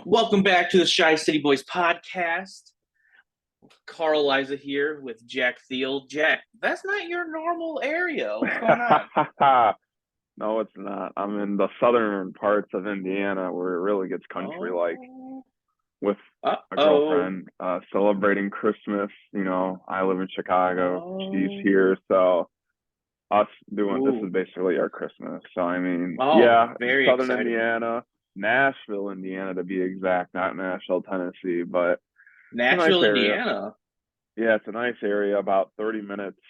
Welcome back to the Shy City Boys podcast. Carl Liza here with Jack Thiel. Jack, that's not your normal area. What's going on? No, it's not. I'm in the southern parts of Indiana where it really gets country-like Oh, with a uh-oh. girlfriend, celebrating Christmas. I live in Chicago. She's Oh, here, so us doing this ooh. is basically our Christmas. So I mean, Oh, yeah, very southern exciting. Indiana, Nashville, Indiana to be exact, not Nashville, Tennessee, but it's a nice Nashville, area. Indiana. Yeah, it's a nice area, about 30 minutes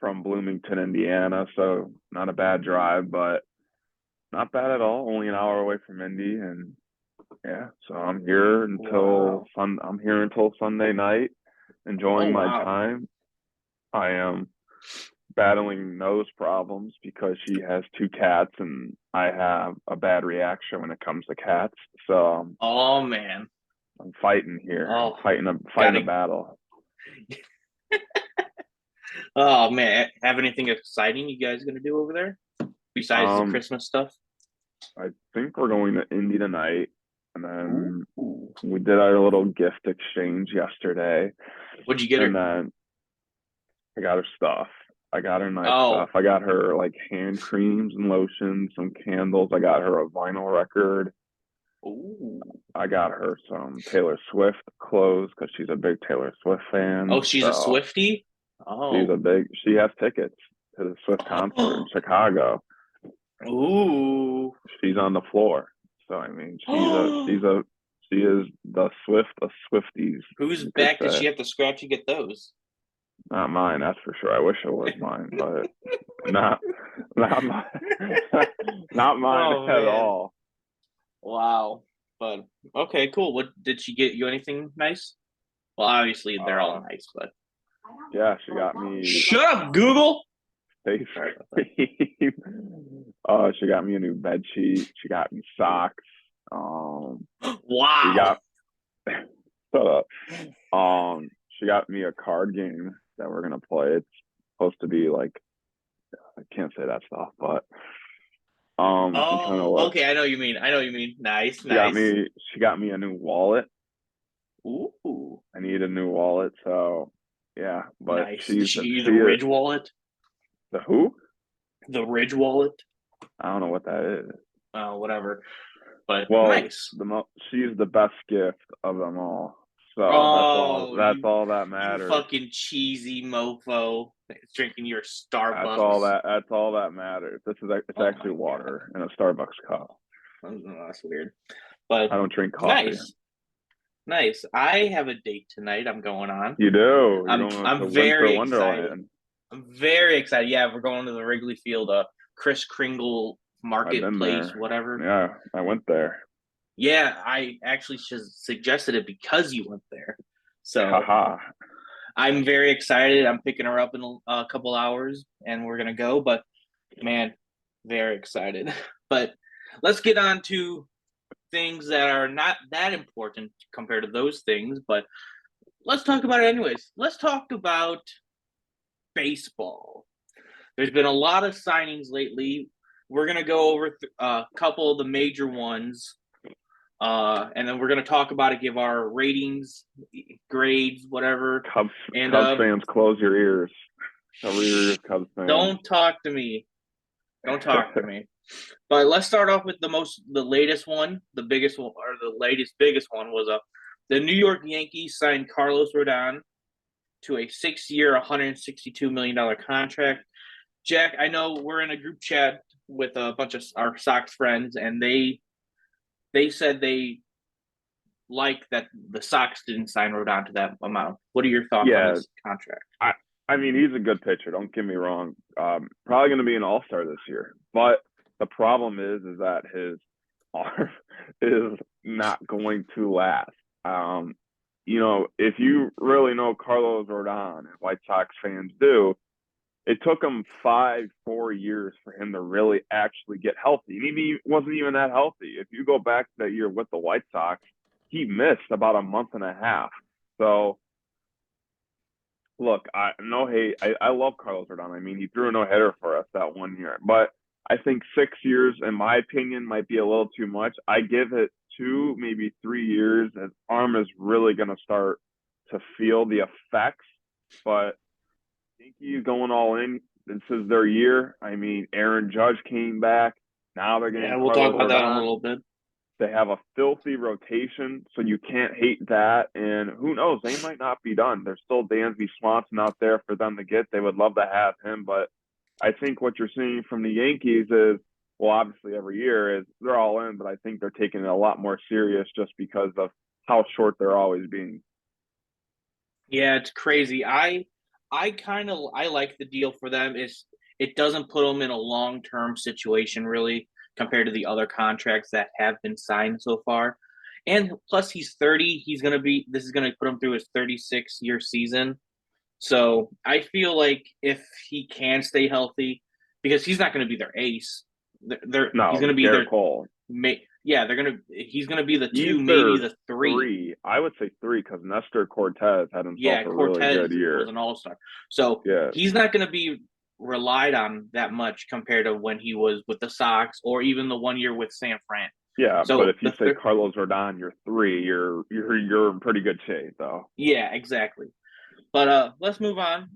from Bloomington, Indiana, so not a bad drive, but not bad at all. Only an hour away from Indy, and yeah, so Wow. I'm here until Sunday night, Oh, enjoying my wow. time. I am battling nose problems because she has two cats, and I have a bad reaction when it comes to cats. So Oh, man. I'm fighting here. I'm Oh, fighting a gotta. battle. Oh, man. Have anything exciting you guys gonna do over there besides the Um, Christmas stuff? I think we're going to Indy tonight, and Ooh. then we did our little gift exchange yesterday, What'd you get and her? then I got her stuff. I got her nice stuff. Oh, I got her like hand creams and lotions, some candles. I got her a vinyl record. ooh. I got her some Taylor Swift clothes because she's a big Taylor Swift Oh, fan. she's a So Swiftie? Oh. she has tickets to the Swift concert in Chicago. Ooh. She's on the floor. So I mean, she is the Swift of Swifties, Whose you could back did say. she have to scratch to get those? Not mine, that's for sure. I wish it was mine, but not not mine, not mine Oh at man. all. Wow. But okay, cool. What did she get you anything nice? Well, obviously they're all Uh, nice, but yeah, she got me shut up, Google. face Sorry about that. cream. She got me a new bed sheet. She got me socks. Um, she Wow. got shut up. She got me a card game that we're gonna play. It's supposed to be like I can't say that stuff, but I'm trying to Oh, look. okay, I know what you mean. I know what you mean. Nice, She got nice. me she got me a new wallet. Ooh, I need a new wallet, so yeah. But nice. Did she get you she the is Ridge wallet? the who? The Ridge wallet? I don't know what that is. Whatever. But Well, nice. she's the best gift of them all. So Oh, that's all that you matters. fucking cheesy mofo drinking your That's Starbucks. all that matters. It's Oh actually my god. water in a Starbucks cup. That's weird. But I don't drink coffee. nice. Nice. I have a date tonight I'm going on. You do. You're I'm going to I'm Winter very excited. Wonderland. I'm very excited. Yeah, we're going to the Wrigley Field, Chris Kringle I've been Marketplace, there. whatever. Yeah, I went there. Yeah, I actually suggested it because you went there. So Haha. I'm very excited. I'm picking her up in a couple hours and we're gonna go. But man, very excited. But let's get on to things that are not that important compared to those things. But let's talk about it anyways. Let's talk about baseball. There's been a lot of signings lately. We're gonna go over a couple of the major ones, and then we're gonna talk about it, give our ratings, grades, whatever. Cubs And Cubs fans, close your ears. Cover your ears, Cubs fans. don't talk to me. Don't talk to me. But let's start off with the latest one, the biggest one, or the latest biggest one was the New York Yankees signed Carlos Rodon to a 6-year, $162 million contract. Jack, I know we're in a group chat with a bunch of our Sox friends, and they said they like that the Sox didn't sign Rodon to that amount. What are your thoughts on Yeah, this contract? I I mean he's a good pitcher. Don't get me wrong. Probably going to be an All Star this year, but the problem is that his arm is not going to last. Um, if you really know Carlos Rodon, and White Sox fans do, it took him 4 years for him to really actually get healthy. And he wasn't even that healthy. If you go back to that year with the White Sox, he missed about a month and a half. So look, I no hate. I love Carlos Rodon. I mean, he threw a no hitter for us that one year, but I think 6 years, in my opinion, might be a little too much. I give it 2, maybe 3 years, his arm is really going to start to feel the effects. But Yankees going all in. This is their year. I mean, Aaron Judge came back. Now they're Yeah, getting we'll talk Carlos about that in a Rodon. little bit. They have a filthy rotation, so you can't hate that. And who knows? They might not be done. There's still Dansby Swanson out there for them to get. They would love to have him, but I think what you're seeing from the Yankees is, well, obviously every year is they're all in, but I think they're taking it a lot more serious just because of how short they're always being. Yeah, it's crazy. I like the deal for them. It doesn't put them in a long-term situation really compared to the other contracts that have been signed so far. And plus he's 30, this is going to put him through his 36-year season. So, I feel like if he can stay healthy because he's not going to be their ace. He's No, going to be Garrett their Cole. yeah, he's going to be the He's 2, maybe their the 3. 3. I would say 3 because Nestor Cortez had himself Yeah, a really Cortez good was year. an all-star. So Yeah. he's not going to be relied on that much compared to when he was with the Sox or even the 1 year with San Fran. Yeah, So but if you say Carlos Rodon, you're 3, you're in pretty good shape though. yeah, exactly. But let's move on.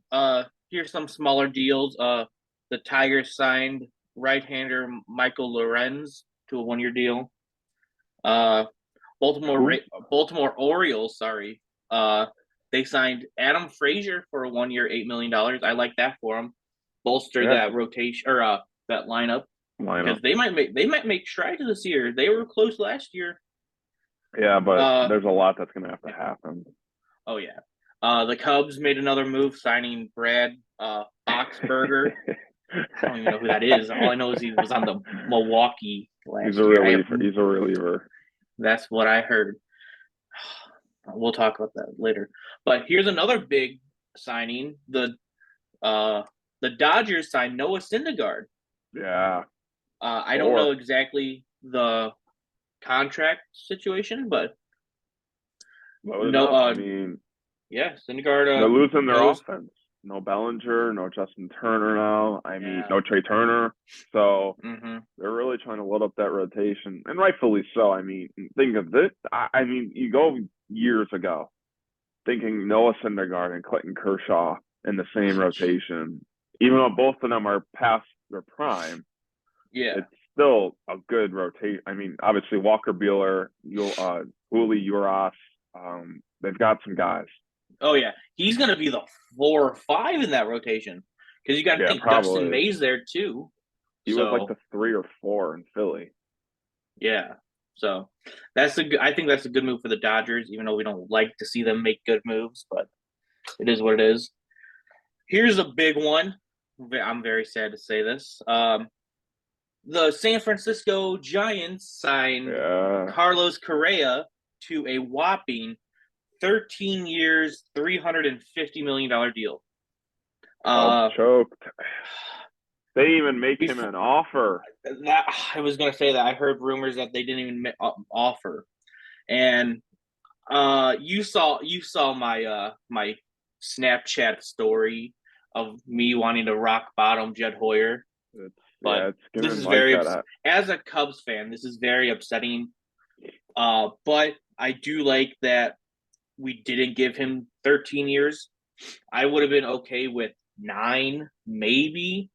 Here's some smaller deals. The Tigers signed right-hander Michael Lorenz to a 1 year deal. Uh, Baltimore Orioles, sorry. They signed Adam Frazier for a 1 year, $8 million. I like that for him. Bolster that rotation or that lineup because they might make strides this year. They were close last year. Yeah, but there's a lot that's gonna have to happen. Oh yeah. The Cubs made another move, signing Brad Boxberger. I don't even know who that is. All I know is he was on the Milwaukee last He's a year. He's a reliever. That's what I heard. We'll talk about that later. But here's another big signing. The Dodgers signed Noah Syndergaard. Yeah. I don't know exactly the contract situation, but no, I mean, yeah, Syndergaard. they're losing their offense. No Bellinger, no Justin Turner now. I mean, no Trey Turner. So they're really trying to load up that rotation, and rightfully so. I mean, think of this. I mean, you go years ago, thinking Noah Syndergaard and Clayton Kershaw in the same rotation, even though both of them are past their prime. Yeah, it's still a good rotation. I mean, obviously Walker Buehler, Julio Urias, they've got some guys. Oh yeah, he's gonna be the 4 or 5 in that rotation because you got to think probably. Dustin May's there too. He was like the 3 or 4 in Philly. Yeah, so I think that's a good move for the Dodgers, even though we don't like to see them make good moves, but it is what it is. Here's a big one. I'm very sad to say this. The San Francisco Giants signed Carlos Correa to a whopping 13 years, $350 million deal. Choked. They didn't even make him an offer. I was going to say that. I heard rumors that they didn't even offer. And you saw my my Snapchat story of me wanting to rock bottom Jed Hoyer. But this is very as a Cubs fan, this is very upsetting. But I do like that we didn't give him 13 years. I would have been okay with 9, maybe.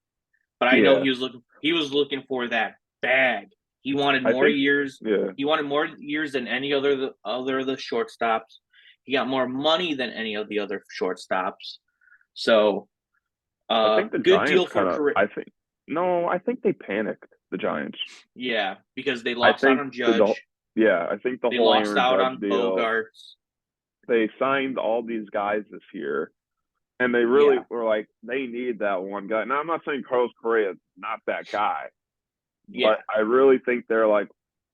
But I know he was looking for that bag. He wanted more years. Yeah. He wanted more years than any other of the shortstops. He got more money than any of the other shortstops. So I think the good Giants deal for Correa. I think they panicked, the Giants. Yeah, because they lost out on Judge. I think they lost Aaron out Judge on deal. Bogarts. They signed all these guys this year, and they really were like, they need that one guy. Now, I'm not saying Carlos Correa is not that guy, but I really think they're like,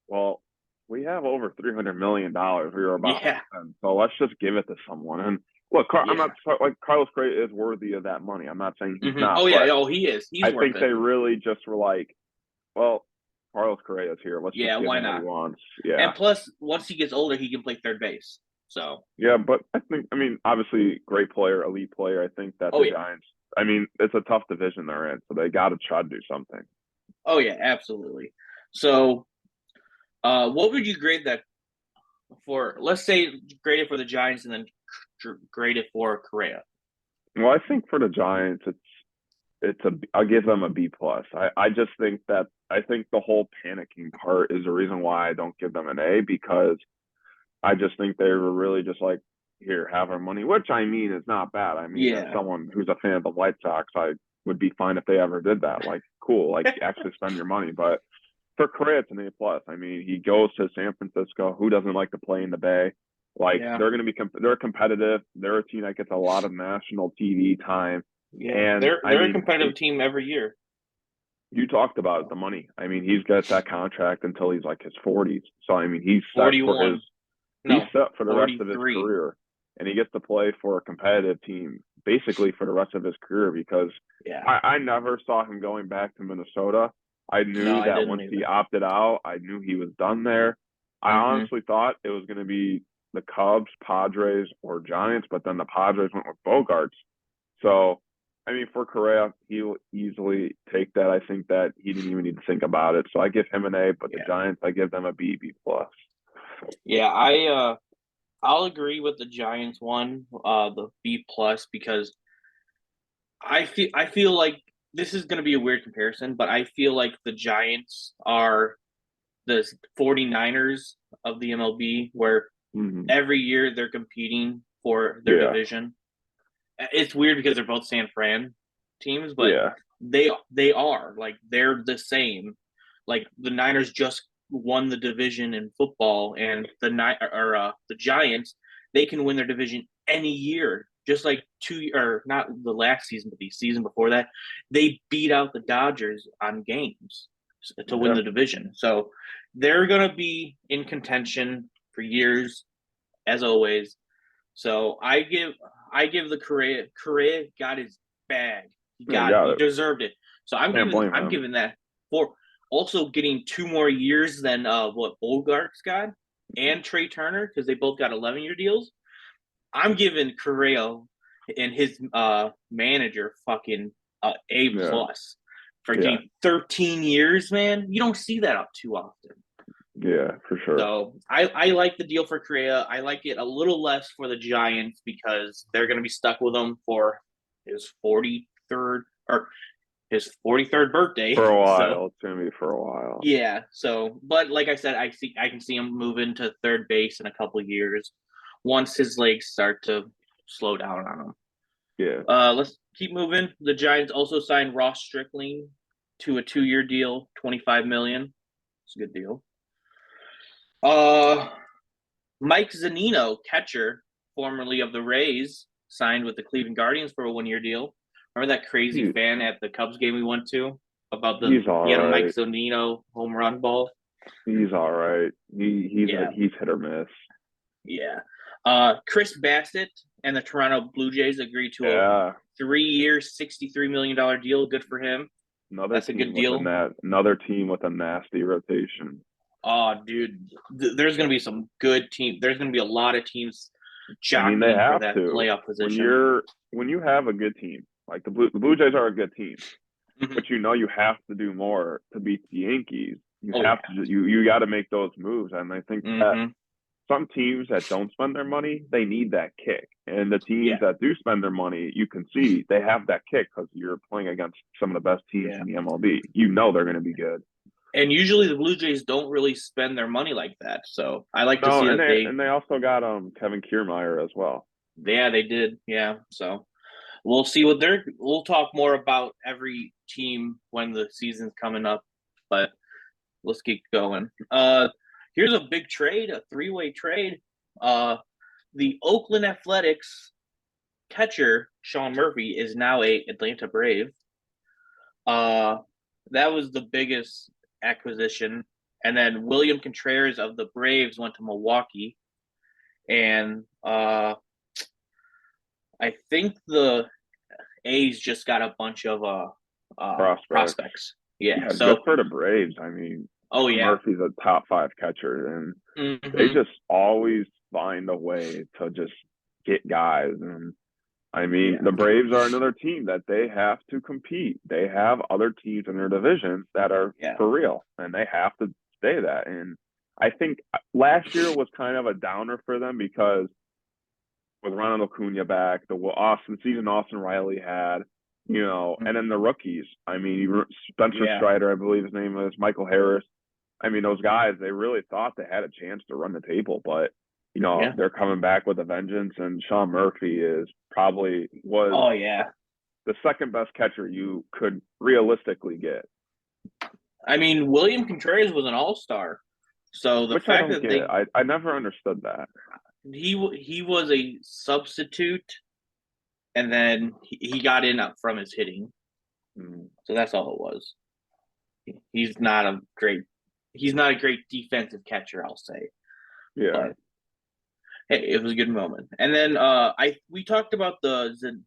well, we have over $300 million. We were about to spend, so let's just give it to someone. And look, I'm not like Carlos Correa is worthy of that money. I'm not saying he's not. Oh yeah, he is. He's I think they really just were like, well, Carlos Correa is here. Let's just give him what he wants. Yeah, and plus, once he gets older, he can play third base. So yeah, but I mean, obviously, great player, elite player. I think that the Giants. I mean, it's a tough division they're in, so they got to try to do something. Oh yeah, absolutely. So, What would you grade that for? Let's say grade it for the Giants and then grade it for Correa. Well, I think for the Giants, it's a I'll give them a B plus. I just think that I think the whole panicking part is the reason why I don't give them an A because I just think they were really just like, here, have our money, which I mean is not bad. I mean, as Yeah. someone who's a fan of the White Sox, I would be fine if they ever did that. Like, cool, like actually spend your money. But for Correa, it's an A plus. I mean, he goes to San Francisco. Who doesn't like to play in the Bay? Like, Yeah. they're going to be they're competitive. They're a team that gets a lot of national TV time. Yeah. And I They're a mean, competitive team every year. you talked about it, the money. I mean, he's got that contract until he's like his 40s. So I mean, he's set for 41. his he's No, set for the rest of his 43. career, and he gets to play for a competitive team basically for the rest of his career because Yeah. I never saw him going back to Minnesota. I No, knew I that didn't once he either. opted out, I knew he was done there. I Mm-hmm. honestly thought it was going to be the Cubs, Padres, or Giants, but then the Padres went with Bogarts. So, I mean, for Correa, he'll easily take that. I think that he didn't even need to think about it. So I give him an A, but the Yeah. Giants, I give them a B, B plus. Yeah, I'll agree with the Giants one, the B plus, because I feel like this is going to be a weird comparison, but I feel like the Giants are the 49ers of the MLB, where Mm-hmm. every year they're competing for their Yeah, division. It's weird because they're both San Fran teams, but yeah, they are like they're the same. Like the Niners just won the division in football, and the Giants, they can win their division any year. Just like or not the last season, but the season before that, they beat out the Dodgers on games to win yeah. the division. So they're gonna be in contention for years, as always. So I give the Correa got his bag. Yeah, you got He it. deserved it. So Can't blame I'm him. giving that for also getting 2 more years than what Bogarts got and Trey Turner because they both got 11-year deals. I'm giving Correa and his manager fucking A Yeah, plus for yeah, getting 13 years, man. You don't see that up too often. yeah, for sure. So I like the deal for Correa. I like it a little less for the Giants because they're going to be stuck with him for his 43rd or his 43rd birthday. For a So while, it's gonna be for a while. yeah. So, but like I said, I can see him moving to third base in a couple of years once his legs start to slow down on him. Yeah, Let's keep moving. The Giants also signed Ross Strickling to a 2-year deal, 25 million. It's a good deal. Uh, Mike Zunino, catcher, formerly of the Rays, signed with the Cleveland Guardians for a 1-year deal. Remember that crazy he, fan at the Cubs game we went to about he's all he had a Mike right. Zunino home run ball? He's all right. Yeah, He's hit or miss. yeah. Chris Bassett and the Toronto Blue Jays agreed to a Yeah, 3-year, $63 million deal. Good for him. That's a good deal. another team with a nasty rotation. Oh, dude, there's gonna be some good team. There's gonna be a lot of teams I mean, they jockeying for have that to. playoff position. When you have a good team, like the Blue Jays are a good team, Mm-hmm. but you have to do more to beat the Yankees. You Oh have yeah. to you got to make those moves, and I think that Mm-hmm. some teams that don't spend their money, they need that kick, and the teams Yeah. that do spend their money, you can see they have that kick because you're playing against some of the best teams Yeah. in the MLB. You know they're going to be good. And usually the Blue Jays don't really spend their money like that. So I like to No, see that and they also got Kevin Kiermaier as well. yeah, they did. Yeah. So we'll talk more about every team when the season's coming up, but let's keep going. Here's a big trade, a three-way trade. The Oakland Athletics catcher, Sean Murphy, is now a Atlanta Brave. Uh, that was the biggest acquisition. And then William Contreras of the Braves went to Milwaukee, and I think the A's just got a bunch of Prospects. prospects. Yeah. Yeah, good So, for the Braves. I mean, oh Sean yeah. Murphy's a top five catcher, and they Mm-hmm. just always find a way to just get guys. And I mean, Yeah. the Braves are another team that they have to compete. They have other teams in their division that are Yeah. for real, and they have to stay that. And I think last year was kind of a downer for them because with Ronald Acuna back, season Austin Riley had, and then the rookies. I mean, Spencer Yeah. Strider, I believe his name is, Michael Harris. I mean, those guys, they really thought they had a chance to run the table, but Yeah. they're coming back with a vengeance. And Sean Murphy was Oh yeah. the second best catcher you could realistically get. I mean, William Contreras was an all-star, so the Which I fact don't that get. I never understood that. he was a substitute, and then he got in up from his hitting, so that's all it was. He's not a great defensive catcher, I'll say. Yeah. But hey, it was a good moment. And then we talked about the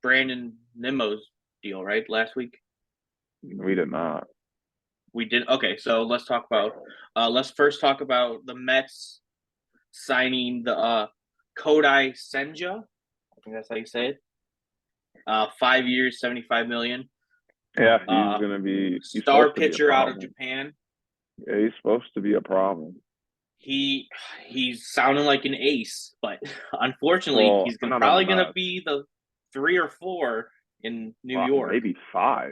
Brandon Nimmo's deal, right? Last week. We did not. We did. Okay, so let's first talk about the Mets signing the Kodai Senja. I think that's how you say it. 5 years, 75 million. Yeah, he's gonna be star pitcher out of Japan. Yeah, he's supposed to be a problem. He's sounding like an ace, but unfortunately, he's probably gonna be the 3 or 4 in New York. Maybe 5.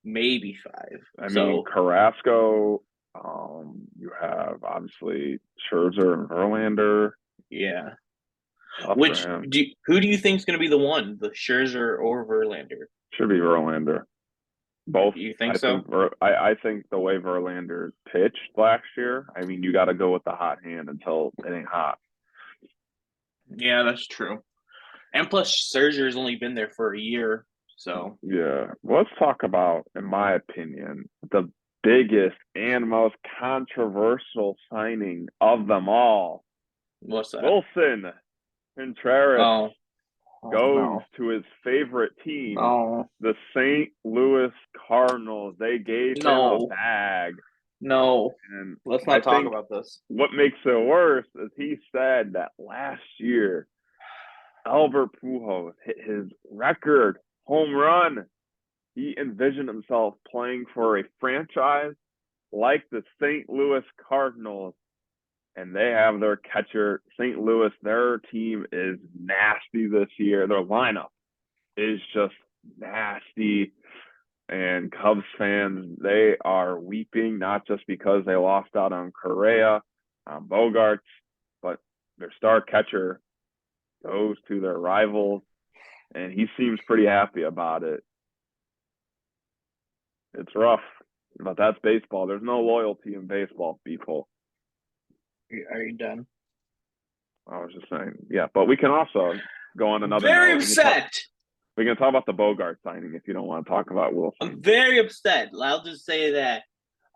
Maybe 5. I mean, Carrasco. You have obviously Scherzer and Verlander. Yeah. Who do you think is going to be the one, the Scherzer or Verlander? Should be Verlander. Both. You think so? I think the way Verlander pitched last year, I mean, you got to go with the hot hand until it ain't hot. Yeah, that's true. And plus, Scherzer's only been there for a year, so. Yeah. Let's talk about, in my opinion, the biggest and most controversial signing of them all. What's that? Wilson Contreras goes to his favorite team, the St. Louis Cardinals. They gave him a bag. No, and let's not talk about this. What makes it worse is he said that last year, Albert Pujols hit his record home run. He envisioned himself playing for a franchise like the St. Louis Cardinals, and they have their catcher, St. Louis. Their team is nasty this year. Their lineup is just nasty. And Cubs fans, they are weeping, not just because they lost out on Correa, on Bogarts, but their star catcher goes to their rivals, and he seems pretty happy about it. It's rough, but that's baseball. There's no loyalty in baseball, people. Are you done? I was just saying, yeah, but we can also go on another Very note. upset. We can talk about the Bogart signing if you don't want to talk about Wilson. I'm very upset. I'll just say that.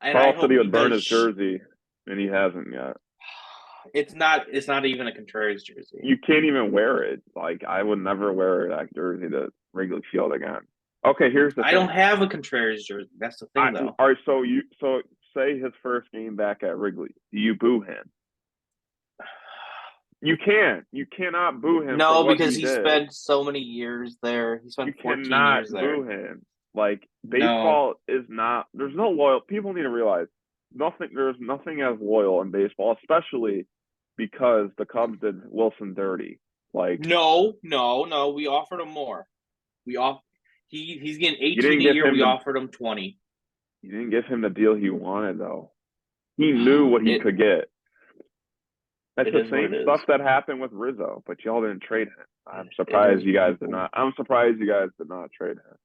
And Carl said he would burn his jersey, and he hasn't yet. It's not even a Contreras jersey. You can't even wear it. Like, I would never wear that jersey to Wrigley Field again. Okay, here's the thing. I don't have a Contreras jersey. That's the thing, though. All right, so say his first game back at Wrigley. Do you boo him? You can't. You cannot boo him. No, because he spent so many years there. He spent 14 years there. You cannot boo him. Like, baseball is not. There's no loyal. People need to realize there's nothing as loyal in baseball, especially because the Cubs did Wilson dirty. Like, no. We offered him more. He's getting 18 a year. We offered him 20. You didn't give him the deal he wanted, though. He knew what he could get. That's the same stuff that happened with Rizzo, but y'all didn't trade him. I'm surprised you guys did not. I'm surprised you guys did not trade him.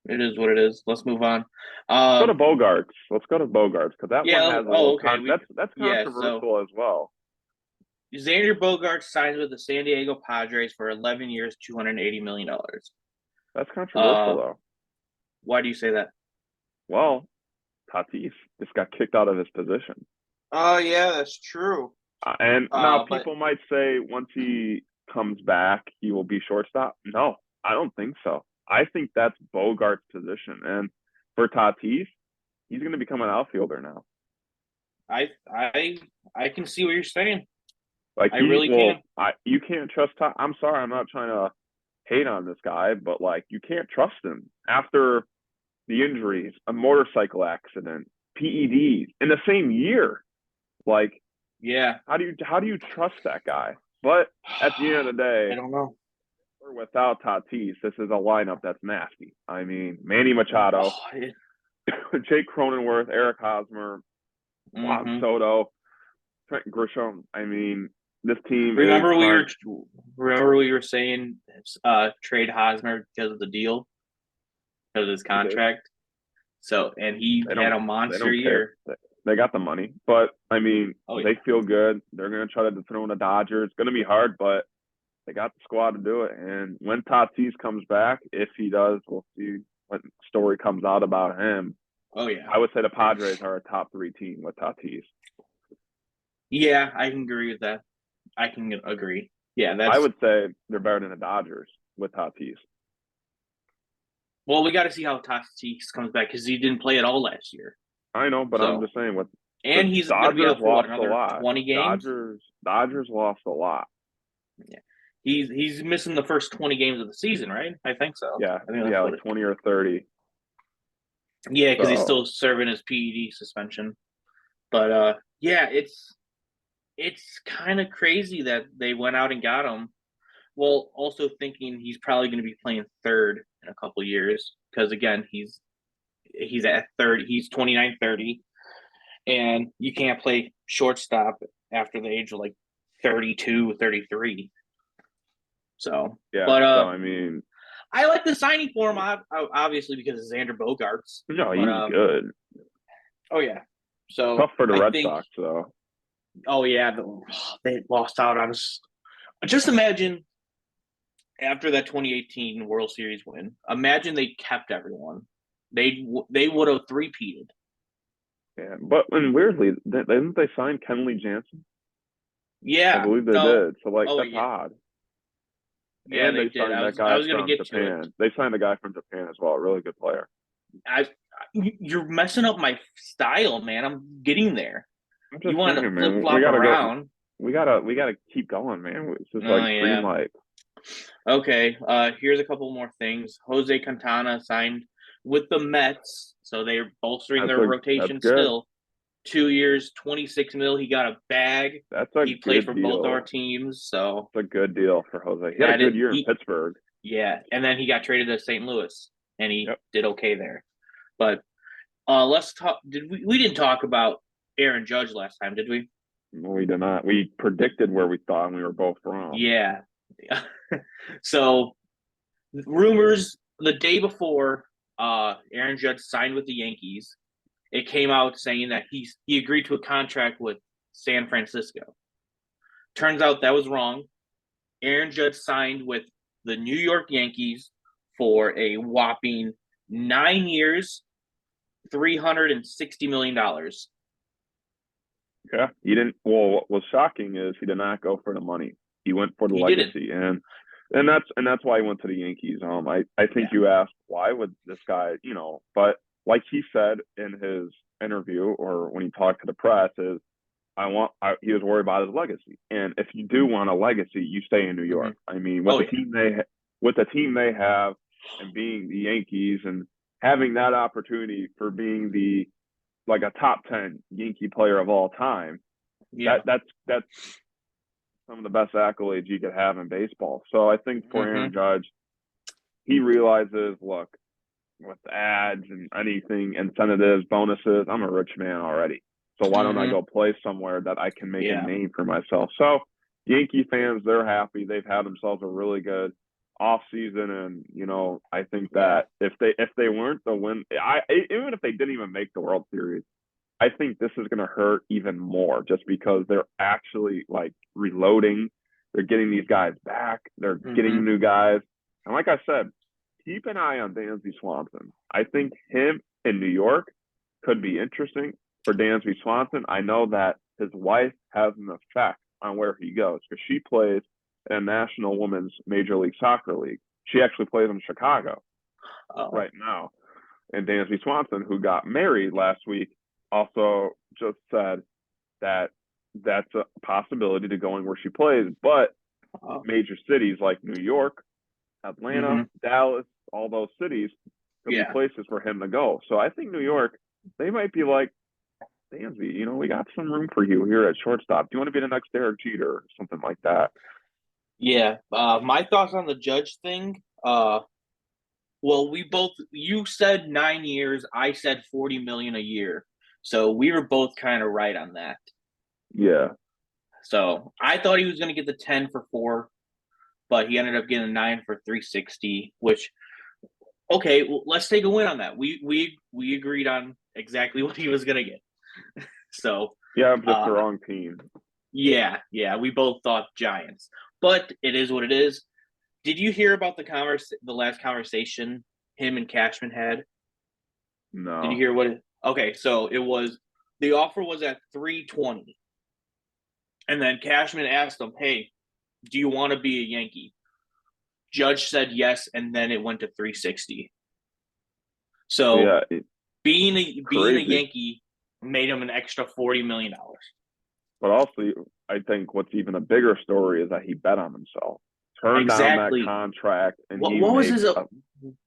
It is what it is. Let's move on. Let's go to Bogarts. Because that one has a little that's controversial as well. Xander Bogaerts signs with the San Diego Padres for 11 years, $280 million. That's controversial, though. Why do you say that? Well, Tatis just got kicked out of his position. Oh, yeah, that's true. And now people might say once he comes back, he will be shortstop. No, I don't think so. I think that's Bogart's position. And for Tatis, he's going to become an outfielder now. I can see what you're saying. Like, I really can. You can't trust Tatis. I'm sorry, I'm not trying to hate on this guy, but, like, you can't trust him. After the injuries, a motorcycle accident, PEDs in the same year. Like, Yeah. how do you trust that guy? But at the end of the day, I don't know. or without Tatis, this is a lineup that's nasty. I mean, Manny Machado, Jake Cronenworth, Eric Hosmer, Juan Soto, Trent Grisham. I mean, this team remember is we were saying trade Hosmer because of the deal, because of his contract. So, and he had a monster year. They got the money, but I mean, yeah. They feel good. They're going to try to dethrone the Dodgers. It's going to be hard, but they got the squad to do it. And when Tatis comes back, if he does, we'll see what story comes out about him. Oh yeah, I would say the Padres are a top 3 team with Tatis. Yeah, I can agree with that. I can agree. Yeah, I would say they're better than the Dodgers with Tatis. Well, we got to see how Tatis comes back because he didn't play at all last year. I know, but I'm just saying and he's going to be out for another 20 games. Dodgers lost a lot. Yeah, he's missing the first 20 games of the season, right? I think so. Yeah, like 20 or 30. Yeah, because he's still serving his PED suspension. But yeah, it's kind of crazy that they went out and got him. Well, also thinking he's probably going to be playing third in a couple years because again, he's at 30. He's 29, 30, and you can't play shortstop after the age of like 32, 33. So, yeah. But I mean, I like the signing for him obviously because of Xander Bogaerts. No, he's good. Oh yeah. So tough for the Red Sox though. Oh yeah, they lost out on. Just imagine after that 2018 World Series win. Imagine they kept everyone. They would have three-peated. Yeah, but and weirdly, didn't they sign Kenley Jansen? Yeah, I believe they did. So that's yeah. odd. Yeah, and they signed that guy from Japan. They signed a guy from Japan as well, a really good player. You're messing up my style, man. I'm getting there. You want to flip flop around? We gotta keep going, man. It's just green light. Okay, here's a couple more things. Jose Quintana signed with the Mets, so they're bolstering their rotation still. 2 years, $26 million. He got a bag. He played for both our teams, so it's a good deal for Jose. He had a good year in Pittsburgh. Yeah, and then he got traded to St. Louis, and he did okay there. But let's talk. We didn't talk about Aaron Judge last time, did we? No, we did not. We predicted where we thought, and we were both wrong. Yeah. So rumors the day before Aaron Judge signed with the Yankees, it came out saying that he agreed to a contract with San Francisco. Turns out that was wrong. Aaron Judge signed with the New York Yankees for a whopping 9 years, $360 million. Yeah, he didn't. Well, what was shocking is he did not go for the money. He went for the legacy, and that's why he went to the Yankees. I think you asked why would this guy, but like he said in his interview or when he talked to the press, is he was worried about his legacy. And if you do want a legacy, you stay in New York. I mean, with the team they have, and being the Yankees and having that opportunity for being a top 10 Yankee player of all time, that's some of the best accolades you could have in baseball. So I think for Aaron Judge, he realizes, look, with ads and anything, incentives, bonuses, I'm a rich man already. So why don't I go play somewhere that I can make a name for myself? So Yankee fans, they're happy. They've had themselves a really good off season, and I think that if they weren't the win, even if they didn't even make the World Series, I think this is going to hurt even more just because they're actually reloading. They're getting these guys back. They're getting new guys. And like I said, keep an eye on Dansby Swanson. I think him in New York could be interesting for Dansby Swanson. I know that his wife has an effect on where he goes because she plays in a National Women's Major League Soccer League. She actually plays in Chicago right now. And Dansby Swanson, who got married last week, also just said that that's a possibility to going where she plays. But major cities like New York, Atlanta, Dallas, all those cities could be places for him to go. So I think New York, they might be like, Dansby, we got some room for you here at shortstop. Do you want to be the next Derek Jeter or something like that? Yeah. My thoughts on the Judge thing. Well, you said 9 years, I said 40 million a year. So we were both kind of right on that. Yeah. So I thought he was going to get the 10 for 4, but he ended up getting 9 for 360, which, okay, well, let's take a win on that. We agreed on exactly what he was going to get. So, Yeah, I'm just the uh, wrong team. yeah, we both thought Giants, but it is what it is. Did you hear about the last conversation him and Cashman had? Did you No. hear what? Okay, so the offer was at 320, and then Cashman asked him, "Hey, do you want to be a Yankee?" Judge said yes, and then it went to 360. So Yeah, being a crazy. Yankee made him an extra $40 million. But also, I think what's even a bigger story is that he bet on himself, turned down that Exactly. contract, and What he what was makes. his?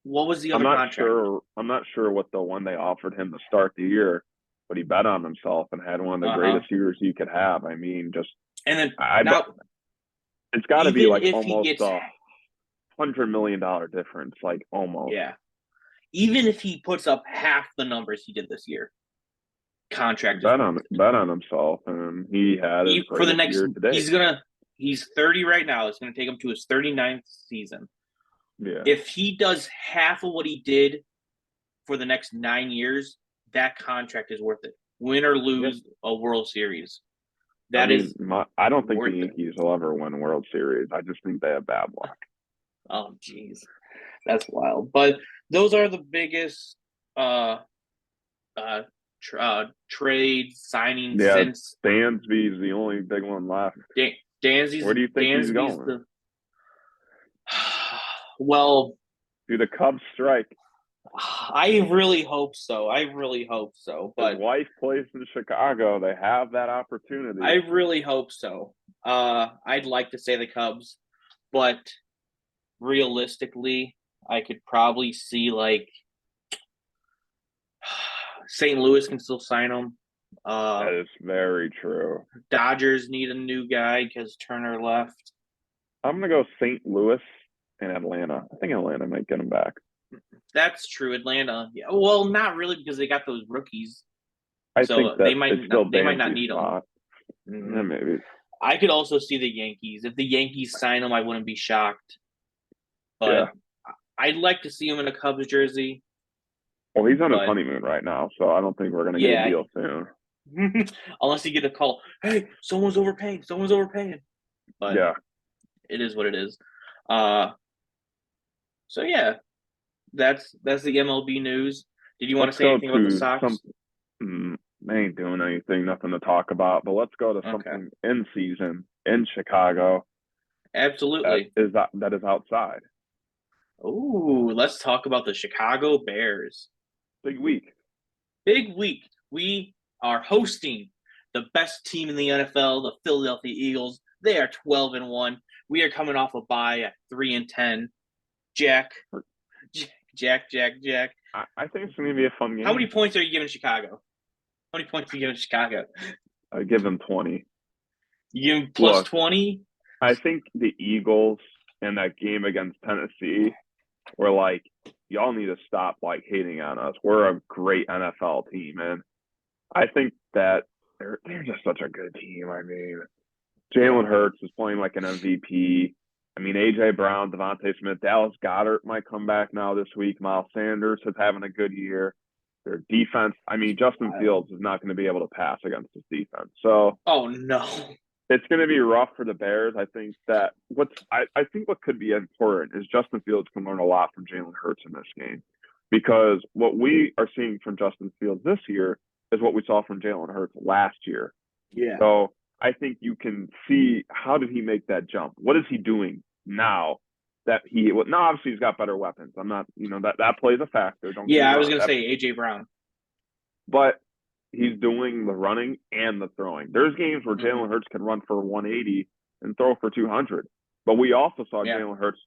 What was the I'm other not contract? sure. I'm not sure what the one they offered him to start the year, but he bet on himself and had one of the Uh huh. greatest years you could have. I mean, just And then I bet now, it's got to be even like if he almost gets, $100 million difference, like almost. yeah, even if he puts up half the numbers he did this year, contract is worth it. Bet on himself, and he had his For the greatest next, year to date. he's 30 right now. It's gonna take him to his 39th season. Yeah, If he does half of what he did for the next 9 years, that contract is worth it. Win or yeah. lose a World Series, I that mean, is I don't think the worth it. Yankees will ever win World Series. I just think they have bad luck. Oh, jeez, that's wild. But those are the biggest uh uh, trades signings Yeah, since Dansby's the only big one left. Where do you think he's Dansby's going? the well. Do the Cubs strike? I really hope so. I really hope so. His But wife plays in Chicago. They have that I opportunity. really hope so. I'd like to say the Cubs, but realistically, I could probably see like St. Louis can still sign him. Uh, That is very true. Dodgers need a new guy because Turner left. I'm gonna go St. Louis and Atlanta. I think Atlanta might get him back. That's true. Atlanta, yeah. Well, not really because they got those rookies, I think so that it's still they might not Dansby's need them. spot. Mm-hmm. Yeah, maybe. I could also see the Yankees. If the Yankees sign him, I wouldn't be shocked. But Yeah. I'd like to see him in a Cubs jersey. Well, he's on his But honeymoon right now, so I don't think we're gonna get a yeah, deal soon. unless you get a call, hey, someone's overpaying. Someone's overpaying. But Yeah. it is what it is. Uh, so yeah, that's the MLB news. Did you want Let's to say go anything about the to some. Sox? They ain't doing anything, nothing to talk about. But let's go to Okay, something in season in Chicago absolutely. that is outside. Oh, let's talk about the Chicago Bears. Big week. Big week. We are hosting the best team in the NFL, the Philadelphia Eagles. They are 12-1. We are coming off a bye at 3-10. Jack, Jack. I think it's gonna be a fun How many game. points are you giving Chicago? How many points are you giving Chicago? I give them 20. You give plus Look, 20? I think the Eagles in that game against Tennessee were like, y'all need to stop like hating on us. We're a great NFL team, and I think that they're just such a good team. I mean, Jalen Hurts is playing like an MVP. I mean, AJ Brown, Devontae Smith, Dallas Goddard might come back now this week. Miles Sanders is having a good year. Their defense, I mean, Justin Fields is not going to be able to pass against this defense. So Oh, no. it's going to be rough for the Bears. I think that I think what could be important is Justin Fields can learn a lot from Jalen Hurts in this game, because what we are seeing from Justin Fields this year is what we saw from Jalen Hurts last year. Yeah. So I think you can see, how did he make that jump? What is he doing now that now obviously he's got better weapons. I'm not, that plays a factor. Don't get me Yeah, I was wrong. going to say AJ Brown. But he's doing the running and the throwing. There's games where Mm-hmm. Jalen Hurts can run for 180 and throw for 200. But we also saw Yeah. Jalen Hurts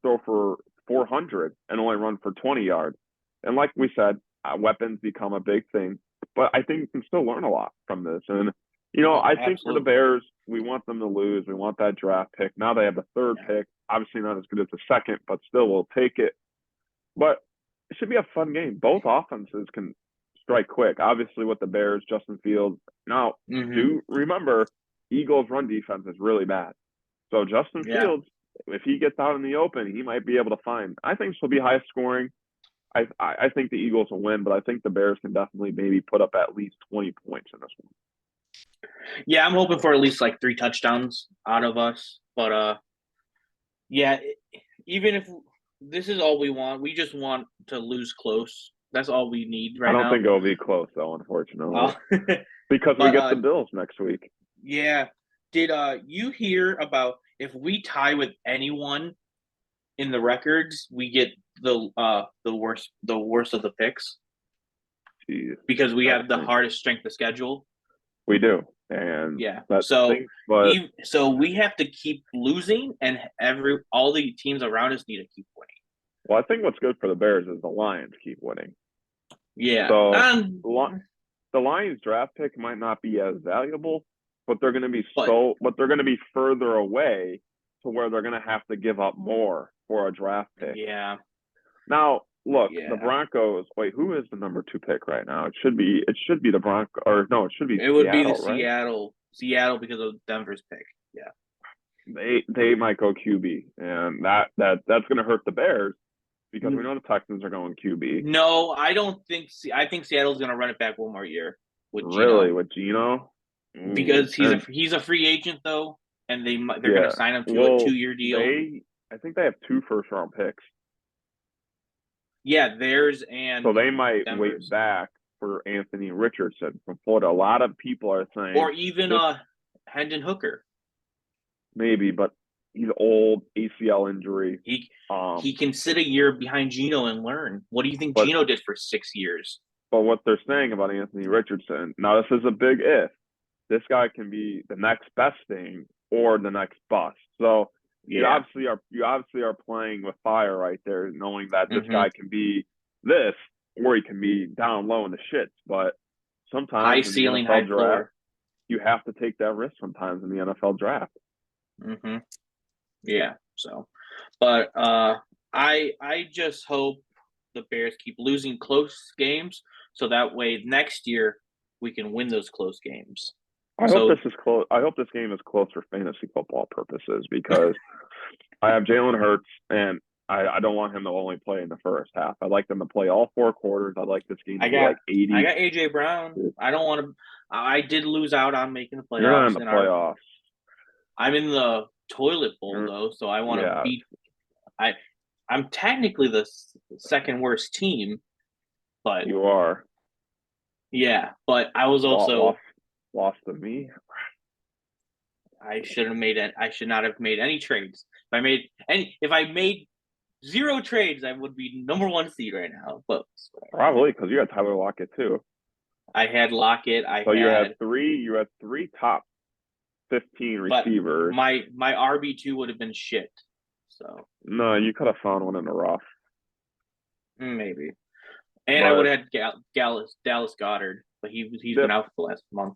throw for 400 and only run for 20 yards. And like we said, weapons become a big thing. but I think you can still learn a lot from this. And Oh, I think for the absolutely. Bears, we want them to lose. We want that draft pick. Now they have the third Yeah. pick. Obviously not as good as the second, but still we'll take it. But it should be a fun game. Both offenses can strike quick. Obviously, with the Bears, Justin Fields. Now, Hmm. do remember, Eagles' run defense is really bad. So Justin Yeah. Fields, if he gets out in the open, he might be able to find. I think this will be high scoring. I think the Eagles will win, but I think the Bears can definitely maybe put up at least 20 points in this one. Yeah, I'm hoping for at least like 3 touchdowns out of us. But yeah, even if this is all we want, we just want to lose close. That's all we need I right don't now. think it'll be close though, unfortunately, Uh, because we but get the Bills next week. yeah, did you hear about if we tie with anyone in the records, we get the worst of the picks Jeez, because we that have the stinks. hardest strength of schedule. We do, and Yeah. that So stinks. But so we have to keep losing, and all the teams around us need to keep winning. well, I think what's good for the Bears is the Lions keep winning. Yeah. So the Lions draft pick might not be as valuable, but they're going to be But but they're going to be further away to where they're going to have to give up more for a draft pick. yeah, Now, look, the yeah, Broncos. Wait, who is the number 2 pick right now? It should be the Broncos, or no, it should be it would be the Seattle, right? Seattle because of Denver's pick. Yeah. They might go QB, and that's going to hurt the Bears because we N- know the Texans are going QB. No, I don't think. I think Seattle's gonna run it back one more year with Really, Gino with Gino? Ooh, because and he's a free agent though, and they're gonna yeah. sign him to a Well, 2 year deal. I think they have 2 first round picks. Yeah, theirs So and they might wait Denver's, back for Anthony Richardson from Florida. A lot of people are saying or even this Hendon Hooker. maybe, but he's old, ACL injury. He Um, he can sit a year behind Gino and learn. What do you think but Gino did for 6 years? but what they're saying about Anthony Richardson, now this is a big if. This guy can be the next best thing or the next bust. So Yeah. you obviously are playing with fire right there, knowing that this Hmm. guy can be this or he can be down low in the shits. But High sometimes in the ceiling, high NFL draft, floor. you have to take that risk sometimes in the NFL draft. Hmm. Yeah. So, but I just hope the Bears keep losing close games, so that way next year we can win those close games. I hope this So is close. I hope this game is close for fantasy football purposes because I have Jalen Hurts and I don't want him to only play in the first half. I'd like them to play all 4 quarters. I'd like this game to I be got like I 80. got AJ Brown. I don't want to. I did lose out on making the You're not in playoffs the in our. playoffs. I'm in the toilet bowl You're, though, so I want to yeah, beat. I I'm technically the second worst team, but you are. yeah, but I was also Lost to me. I should have made it. I should not have made any trades. If I made zero trades, I would be number one seed right now. But Probably because you had Tyler Lockett too. I had Lockett. I So had, you had three top 15 but receivers. my RB2 would have been shit. So No, you could have found one in the rough. maybe, and I would But have had Dallas Goddard, but he's been this out for the last month.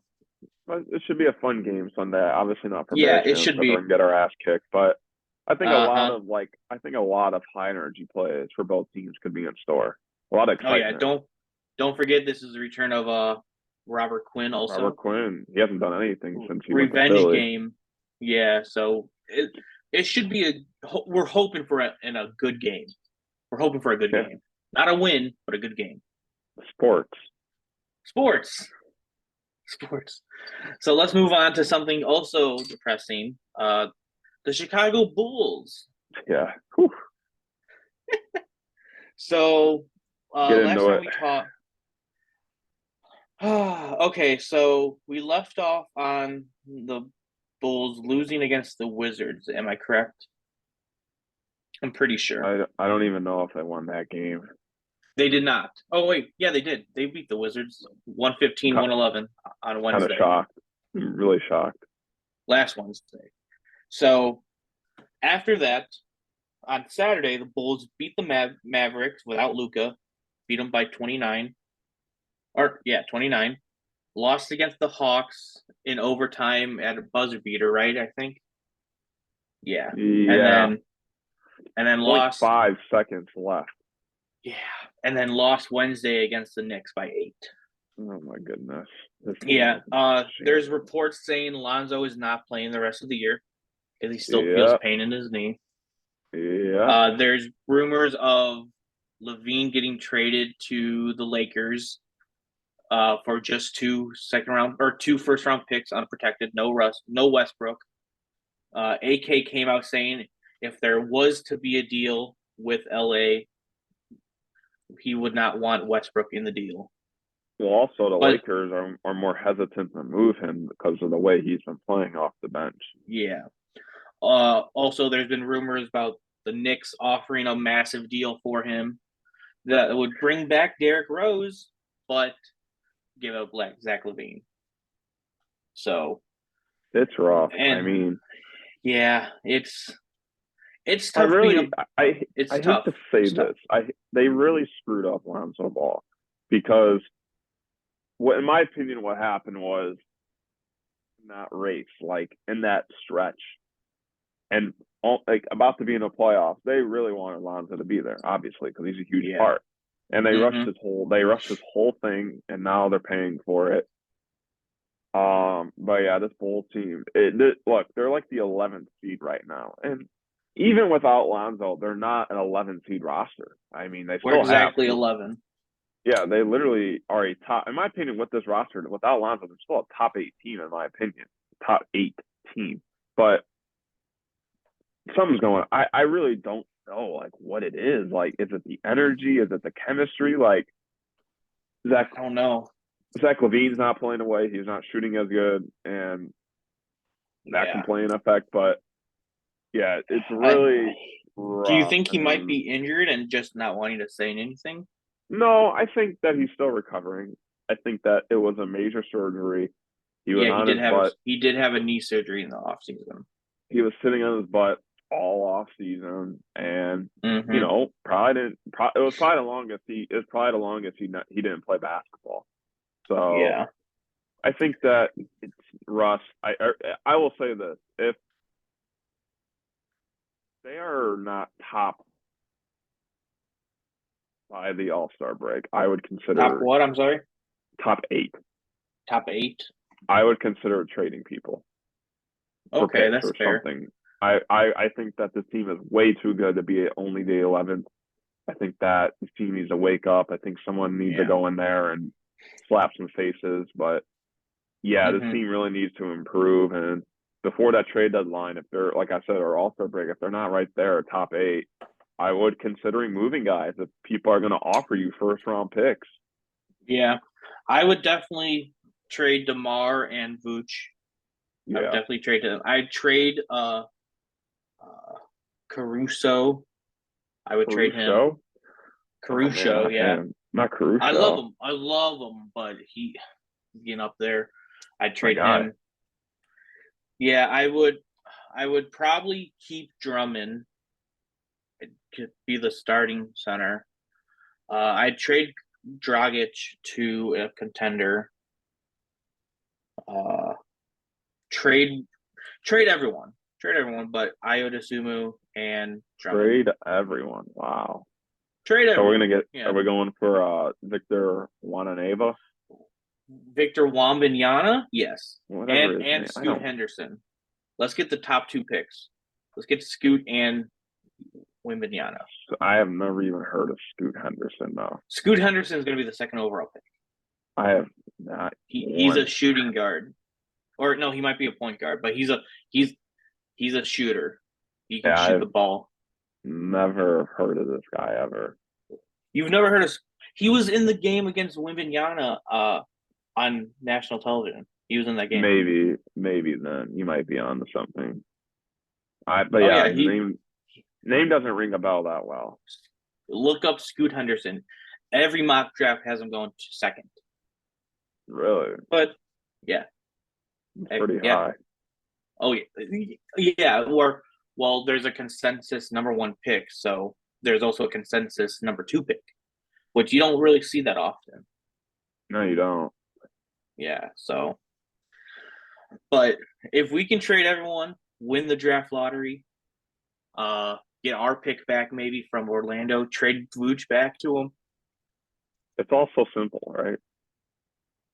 but it should be a fun game Sunday. Obviously not for Yeah, Bears it fans should because we're be. gonna get our ass kicked. But Uh-huh. I think a lot of high energy plays for both teams could be in store. A lot of Oh yeah, excitement. don't forget this is the return of Robert Quinn Robert also. Quinn, he hasn't done anything since he went to Revenge Philly. game. Yeah, so it should be we're hoping for a good game. We're hoping for a good Yeah, game. Not a win, but a good game. sports. Sports. Sports. So let's move on to something also depressing. The Chicago Bulls. Yeah, whew. So Get last into time it. we talked. Okay, so we left off on the Bulls losing against the Wizards. Am I correct? I'm pretty sure. I don't even know if they won that game. They did not. Oh wait, yeah, they did. They beat the Wizards 115, Kind 111 on of Wednesday, shocked. Really shocked. last Wednesday. So after that, on Saturday, the Bulls beat the Mavericks without Luca, beat them by 29. or yeah, 29. Lost against the Hawks in overtime at a buzzer beater, right? I think. Yeah. And Yeah, then and then point lost, 5 seconds left. yeah, and then lost Wednesday against the Knicks by 8. Oh my goodness, this team Yeah. is in There's shambles. reports saying Lonzo is not playing the rest of the year because he still feels Yeah, pain in his knee. yeah. There's rumors of Levine getting traded to the Lakers for just 2 second round or 2 first round picks unprotected, no Westbrook. AK came out saying if there was to be a deal with LA, he would not want Westbrook in the deal. Well, also the But Lakers are more hesitant to move him because of the way he's been playing off the bench. yeah. Also, there's been rumors about the Knicks offering a massive deal for him that would bring back Derrick Rose, but give up Zach LaVine. So, It's rough. I and mean, yeah, it's I tough being really, a. I It's hate tough. to say It's tough. this. They really screwed up Lonzo Ball because what, in my opinion, what happened was not race like in that stretch and like about to be in the playoffs. They really wanted Lonzo to be there, obviously, because he's a huge Yeah. part. And Mm-hmm. they rushed his whole thing, and now they're paying for it. But yeah, this Bulls team, look, they're like the 11th seed right now, and even without Lonzo, they're not an 11 seed roster. I mean, they We're still have, exactly 11. yeah, they literally are a top. In my opinion, with this roster, without Lonzo, they're still a top 8 team. In my opinion, top 8 team. But something's going. I really don't know like what it is. Like, is it the energy? Is it the chemistry? Like Zach I don't know. Zach Levine's not playing away. He's not shooting as good, and that can Yeah. play an effect. But yeah, it's I really do you rough. think he might And be injured and just not wanting to say anything? no, I think that he's still recovering. I think that it was a major surgery. He was Yeah, on his butt. he did have a knee surgery in the off season. He was sitting on his butt all off season, and Mm-hmm. probably didn't. It was probably the longest he. It was probably the longest he didn't play basketball. So Yeah. I think that it's Russ. I will say this: if they are not top by the All Star break, I would Top consider what? I'm sorry. top 8. Top 8. I would consider trading people for Okay, picks that's or fair. something. I think that this team is way too good to be only the 11th. I think that the team needs to wake up. I think someone needs to Yeah. go in there and slap some faces. But yeah, this Mm-hmm. team really needs to improve. And before that trade deadline, if they're, like I said, or All Star break, if they're not right there, top 8, I would considering moving guys if people are going to offer you first round picks. Yeah. I would definitely trade DeMar and Vooch. I would Yeah. definitely trade them. I'd trade Caruso. I would trade him. Caruso. Oh man, Caruso, not yeah. him. Not I love Caruso. him. I love him, but he's getting up there. I'd My trade guy. him. Yeah, I would probably keep Drummond to be the starting center. I'd trade Dragic to a contender. Uh, trade trade everyone. Trade everyone, but Ayo Dosunmu and Drummond. Trade everyone. Wow. Trade So we're everyone. gonna get. Are Yeah. we going for Victor Wananeva? Victor Wembanyama, yes. Whatever And his name. I Scoot don't. Henderson. Let's get the top 2 picks. Let's get Scoot and Wembanyama. I have never even heard of Scoot Henderson though. Scoot Henderson is going to be the second overall pick. I have not He's a one. shooting guard, or no, he might be a point guard, but he's a shooter. He can Yeah, shoot the I've ball. never heard of this guy ever. You've never heard of? He was in the game against Wembanyama on national television. He was in that game. Maybe then you might be on to something. But Oh yeah, yeah, he name doesn't ring a bell that well. look up Scoot Henderson. Every mock draft has him going to second. Really, But yeah, it's pretty yeah. high. Oh yeah, yeah. Or well, there's a consensus #1 pick, so there's also a consensus #2 pick, which you don't really see that often. No, you don't. Yeah, so but if we can trade everyone, win the draft lottery, get our pick back maybe from Orlando, trade Vooch back to him. It's all so simple, right?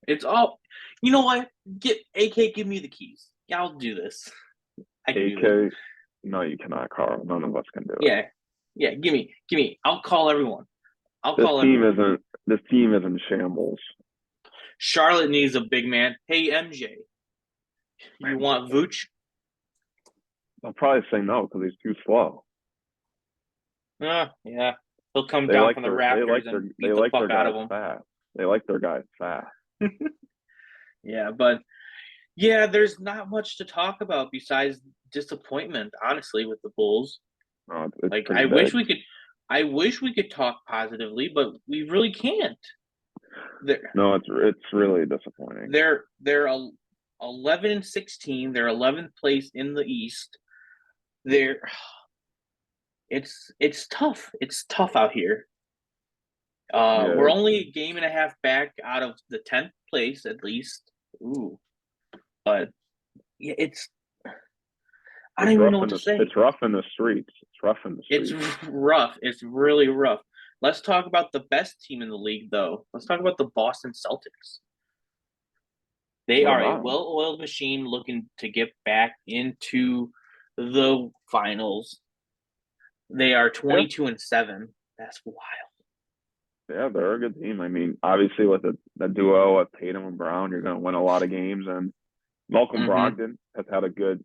It's all, you know what? Get AK, give me the keys. Yeah, I'll do this. I can do this. AK, no, you cannot, Carl. None of us can do it. Yeah, yeah. Give me. I'll call everyone. I'll This call team everyone. isn't. This team is in shambles. Charlotte needs a big man. Hey MJ, you want Vooch? I'll probably say no because he's too slow. Yeah. He'll come They down like from the their they like Raptors their and they beat the like their fuck out guys of him. fast. They like their guys fast. Yeah, but yeah, there's not much to talk about besides disappointment, honestly, with the Bulls. It's Like pretty big. I wish we could talk positively, but we really can't. They're No, it's really disappointing. they're 11 and 16. They're 11th place in the East. They're it's tough. It's tough out here. Yeah, We're only a game and a half back out of the 10th place at least. Ooh, but yeah, I don't even know what to say. it's rough in the streets. It's rough in the It's streets. rough. It's really rough. Let's talk about the best team in the league, though. Let's talk about the Boston Celtics. They What are a about them? well-oiled machine looking to get back into the finals. They are Yeah, 22 and 7. That's wild. yeah, they're a good team. I mean, obviously with the duo of Tatum and Brown, you're going to win a lot of games. And Malcolm Mm-hmm. Brogdon has had a good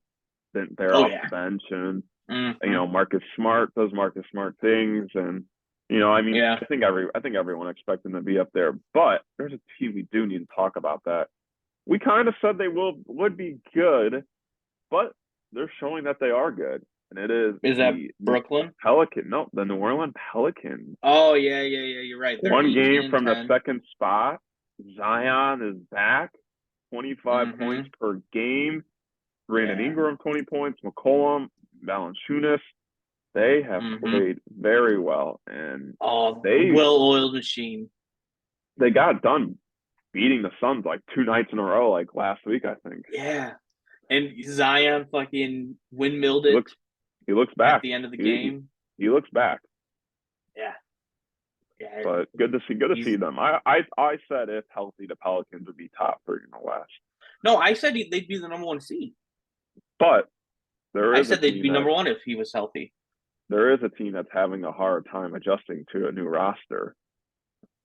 stint there Oh off yeah. the bench, and Mm-hmm. Marcus Smart does Marcus Smart things, and I mean, Yeah. I think everyone expects them to be up there, but there's a team we do need to talk about that we kind of said they would be good, but they're showing that they are good, and it is Is that the Brooklyn? the New Orleans Pelicans. Oh yeah. You're right. They're One 18 game and from the 10. second spot. Zion is back, 25 Mm-hmm. points per game. Brandon Yeah. Ingram, 20 points. McCollum, Valanciunas. They have Mm-hmm. played very well, and Oh, they well-oiled machine. they got done beating the Suns like 2 nights in a row, like last week, I think. Yeah. And Zion fucking windmilled He it looks he looks at back. the end of the He game. he looks back. Yeah. Yeah. But good to see He's them. I said if healthy, the Pelicans would be top 3 in the West. no, I said they'd be the number one seed. But there I is a said they'd team be that number one if he was healthy. there is a team that's having a hard time adjusting to a new roster.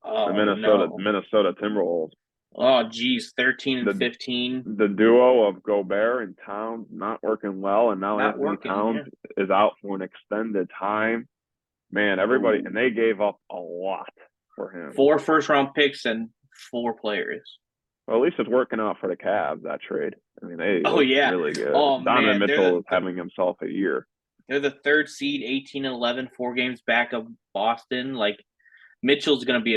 The Oh no. Minnesota Timberwolves. Oh geez, 13 and The 15. the duo of Gobert and Towns not working well, and now Not Anthony working, Towns yeah. is out for an extended time. Man, everybody, and Ooh. they gave up a lot for him. 4 first round picks and 4 players. Well, at least it's working out for the Cavs, that trade. I mean, they Oh look yeah. really good. Oh Donovan man, Mitchell is having himself a year. they're the third seed, 18 and 11, 4 games back of Boston. Like Mitchell's gonna be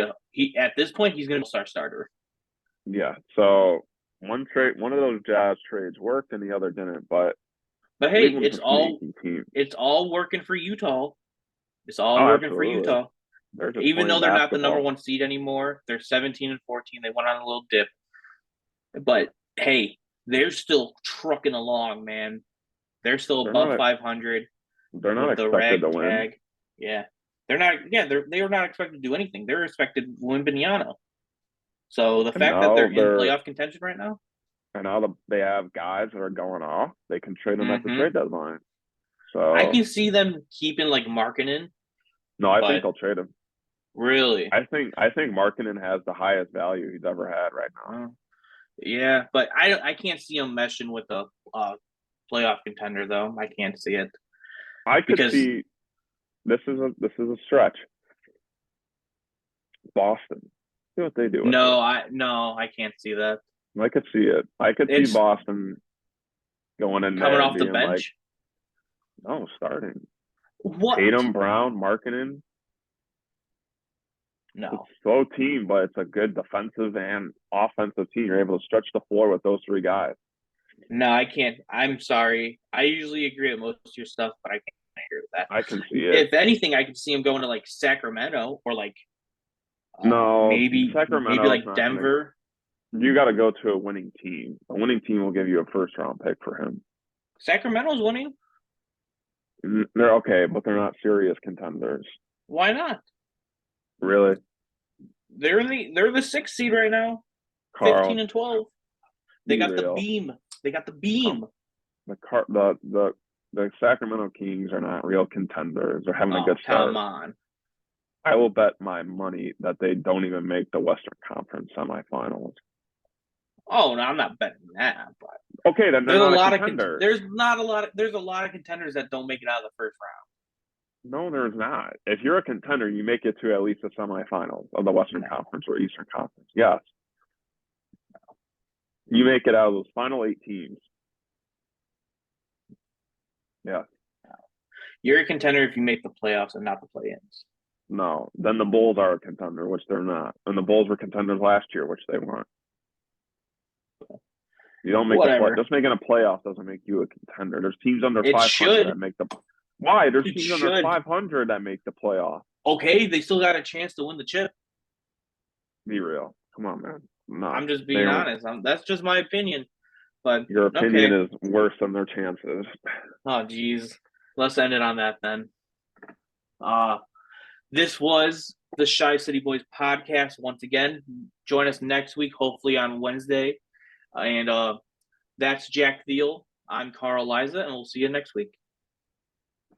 at this point he's gonna be a starter. Yeah. So one of those Jazz trades worked and the other didn't, but But hey, Cleveland's a sneaky team. it's all working for Utah. It's all Oh, working for absolutely. Utah. They're just Even though playing they're not the number basketball. one seed anymore, they're 17 and 14. They went on a little dip. But hey, they're still trucking along, man. They're still They're above not 500 they're not with the expected to win. ragtag. Yeah. They're not they were not expected to do anything. They're expected to win Biniano. So the And fact that they're now in they're playoff contention right now, they have guys that are going off. They can trade them at the mm-hmm. trade deadline. I So can see them keeping like Markkinen, no, I think but they'll trade him. really, I think Markkinen has the highest value he's ever had right now. yeah, but I can't see him meshing with a playoff contender though. I can't see it I could because see this is a stretch. Boston. See what they do with it. no, I can't see that. I could see it. I could see It's Boston going in coming there and off the being like, bench. no, starting. What? Tatum, Brown, Markkinen. It's No, a slow team, but it's a good defensive and offensive team. You're able to stretch the floor with those 3 guys. no, I can't. I'm sorry. I usually agree with most of your stuff, but I can't agree with that. I can see it. If anything, I could see him going to like Sacramento or like No, Maybe Sacramento's like not gonna. Denver. You got to go to a winning team. A winning team will give you a first round pick for him. Sacramento's winning. They're okay, but they're not serious contenders. Why not? Really, They're the sixth seed right now. Carl? 15-12. They Be got the real. beam. They got the beam. The Sacramento Kings are not real contenders. They're having a good start. Come on. I will bet my money that they don't even make the Western Conference semifinals. Oh no, I'm not betting that. But Okay, then they're not a contender. There's a lot of contenders that don't make it out of the first round. No, there's not. If you're a contender, you make it to at least the semifinals of the Western Conference or Eastern Conference. Yes. You make it out of those final 8 teams. Yeah. You're a contender if you make the playoffs and not the play-ins. No. Then the Bulls are a contender, which they're not. And the Bulls were contenders last year, which they weren't. You don't make just making a playoff doesn't make you a contender. There's teams under 500 that make the. Why? There's teams under 500 that make the playoff. Okay, they still got a chance to win the chip. Be real. Come on, man. No, I'm just being honest. That's just my opinion. But your opinion is worse than their chances. Oh, geez. Let's end it on that then. This was the Shy City Boys podcast. Once again, join us next week, hopefully on Wednesday. And that's Jack Thiel. I'm Carl Liza, and we'll see you next week.